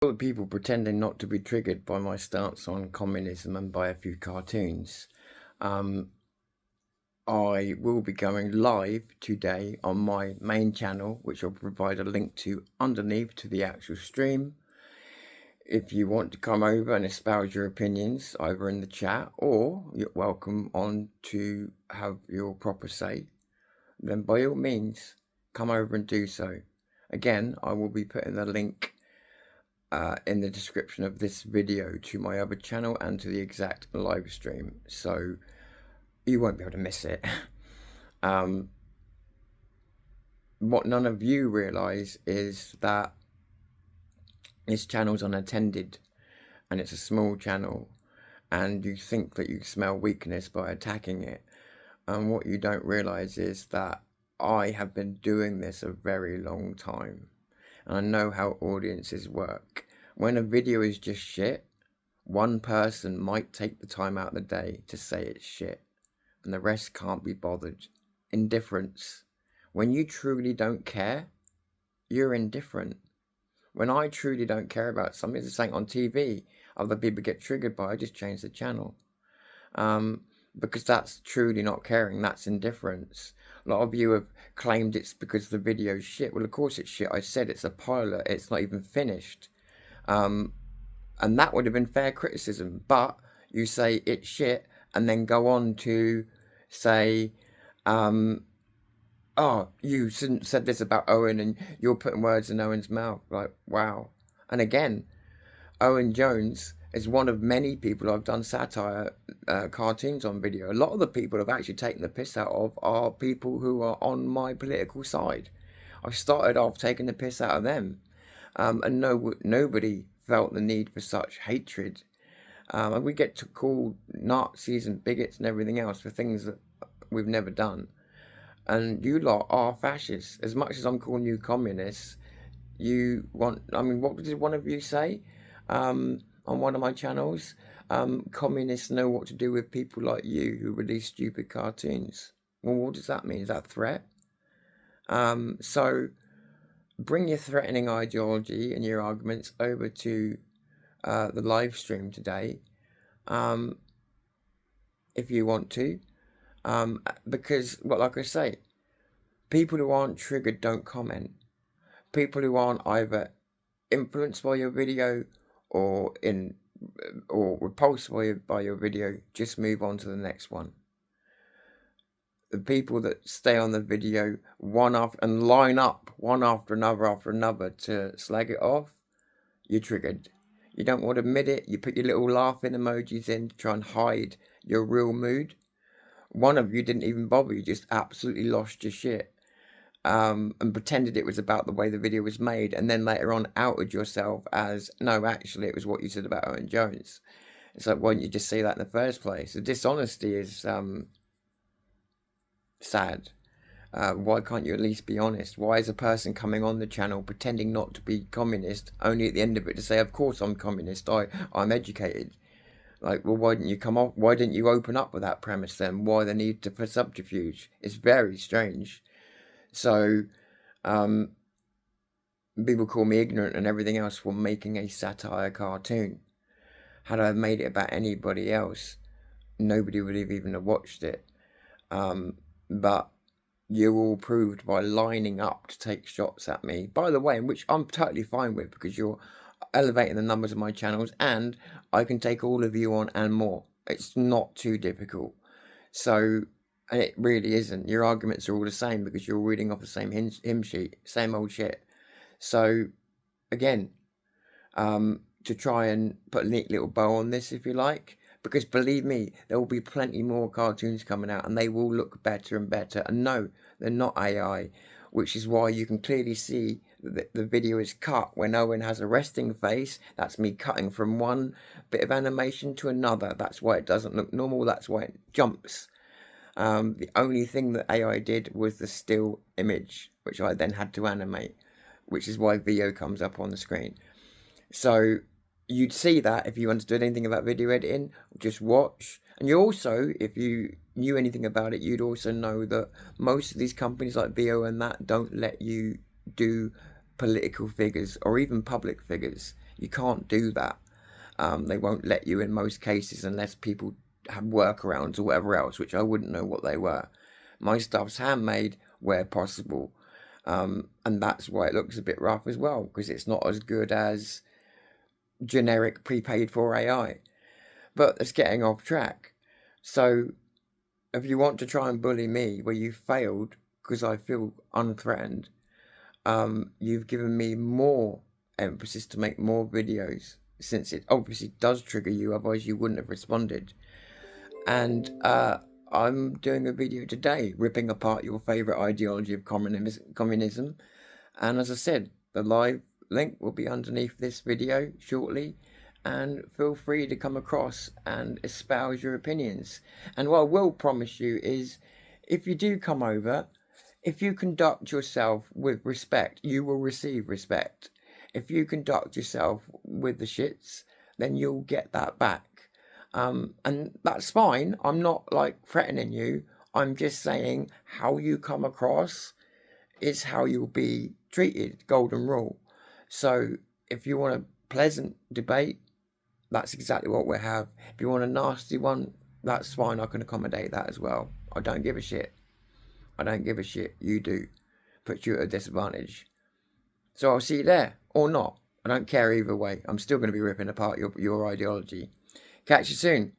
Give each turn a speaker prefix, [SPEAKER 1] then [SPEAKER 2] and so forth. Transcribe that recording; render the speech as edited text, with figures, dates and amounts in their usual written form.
[SPEAKER 1] All the people pretending not to be triggered by my stance on communism and by a few cartoons. I will be going live today on my main channel, which I'll provide a link to underneath to the actual stream. If you want to come over and espouse your opinions either in the chat, or you're welcome on to have your proper say, then by all means come over and do so. Again, I will be putting the link in the description of this video to my other channel and to the exact live stream, so you won't be able to miss it. What none of you realize is that this channel's unattended and it's a small channel, and you think that you smell weakness by attacking it, and what you don't realize is that I have been doing this a very long time. And I know how audiences work. When a video is just shit, one person might take the time out of the day to say it's shit, and the rest can't be bothered. Indifference. When you truly don't care, you're indifferent. When I truly don't care about something, it's something on TV, other people get triggered by, I just change the channel. Because that's truly not caring, that's indifference. A lot of you have claimed it's because the video's shit. Well, of course it's shit. I said it's a pilot, it's not even finished. And that would have been fair criticism, but you say it's shit and then go on to say, oh, you said this about Owen and you're putting words in Owen's mouth. Like, wow. And again, Owen Jones is one of many people I've done satire cartoons on video. A lot of the people I've actually taken the piss out of are people who are on my political side. I've started off taking the piss out of them. And nobody felt the need for such hatred. And we get to call Nazis and bigots and everything else for things that we've never done. And you lot are fascists. As much as I'm calling you communists, you want, I mean, what did one of you say on one of my channels? Communists know what to do with people like you who release stupid cartoons. Well, what does that mean? Is that a threat? So bring your threatening ideology and your arguments over to the live stream today, if you want to, because, well, like I say, people who aren't triggered don't comment. People who aren't either influenced by your video or repulsed by your video just move on to the next one. The people that stay on the video and line up one after another to slag it off, you're triggered. You don't want to admit it. You put your little laughing emojis in to try and hide your real mood. One of you didn't even bother. You just absolutely lost your shit and pretended it was about the way the video was made, and then later on outed yourself as, no, actually it was what you said about Owen Jones. It's like, why didn't you just say that in the first place? The dishonesty is sad. Why can't you at least be honest? Why is a person coming on the channel pretending not to be communist, only at the end of it to say, of course I'm communist, I'm educated? Like, well, why didn't you come off? Why didn't you open up with that premise then? Why the need for subterfuge? It's very strange. So people call me ignorant and everything else for making a satire cartoon. Had I made it about anybody else, nobody would have even watched it. But you all proved by lining up to take shots at me, by the way, which I'm totally fine with, because you're elevating the numbers of my channels and I can take all of you on and more. It's not too difficult. So, and it really isn't. Your arguments are all the same because you're reading off the same hymn sheet, same old shit. So, again, to try and put a neat little bow on this, if you like, because believe me, there will be plenty more cartoons coming out and they will look better and better. And no, they're not AI, which is why you can clearly see that the video is cut when Owen has a resting face. That's me cutting from one bit of animation to another. That's why it doesn't look normal. That's why it jumps. The only thing that AI did was the still image, which I then had to animate, which is why VO comes up on the screen. So you'd see that if you understood anything about video editing, just watch. And you also, if you knew anything about it, you'd also know that most of these companies like VO and that don't let you do political figures or even public figures. You can't do that. They won't let you in most cases unless people have workarounds or whatever else, which I wouldn't know what they were. My stuff's handmade where possible. And that's why it looks a bit rough as well, because it's not as good as generic prepaid for AI. But it's getting off track. So if you want to try and bully me where you failed because I feel unthreatened, you've given me more emphasis to make more videos, since it obviously does trigger you, otherwise you wouldn't have responded. And I'm doing a video today ripping apart your favourite ideology of communism. And as I said, the live link will be underneath this video shortly, and feel free to come across and espouse your opinions. And what I will promise you is, if you do come over, if you conduct yourself with respect, you will receive respect. If you conduct yourself with the shits, then you'll get that back. And that's fine. I'm not like threatening you. I'm just saying how you come across is how you'll be treated. Golden rule. So if you want a pleasant debate, that's exactly what we have. If you want a nasty one, that's fine. I can accommodate that as well. I don't give a shit. I don't give a shit. You do. Puts you at a disadvantage. So I'll see you there or not. I don't care either way. I'm still going to be ripping apart your ideology. Catch you soon.